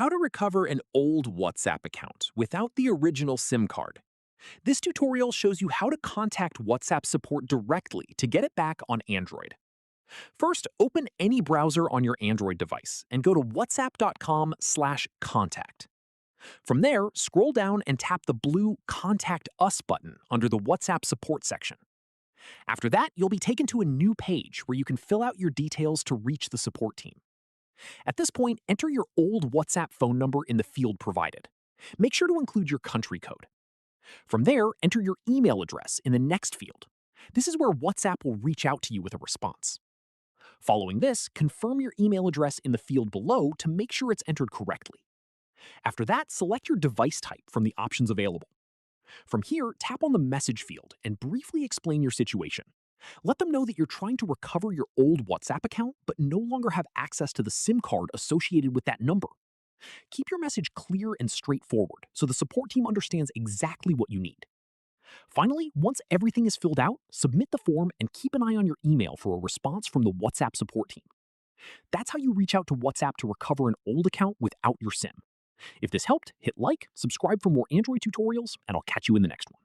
How to recover an old WhatsApp account without the original SIM card. This tutorial shows you how to contact WhatsApp support directly to get it back on Android. First, open any browser on your Android device and go to whatsapp.com/contact. From there, scroll down and tap the blue Contact Us button under the WhatsApp support section. After that, you'll be taken to a new page where you can fill out your details to reach the support team. At this point, enter your old WhatsApp phone number in the field provided. Make sure to include your country code. From there, enter your email address in the next field. This is where WhatsApp will reach out to you with a response. Following this, confirm your email address in the field below to make sure it's entered correctly. After that, select your device type from the options available. From here, tap on the message field and briefly explain your situation. Let them know that you're trying to recover your old WhatsApp account but no longer have access to the SIM card associated with that number. Keep your message clear and straightforward so the support team understands exactly what you need. Finally, once everything is filled out, submit the form and keep an eye on your email for a response from the WhatsApp support team. That's how you reach out to WhatsApp to recover an old account without your SIM. If this helped, hit like, subscribe for more Android tutorials, and I'll catch you in the next one.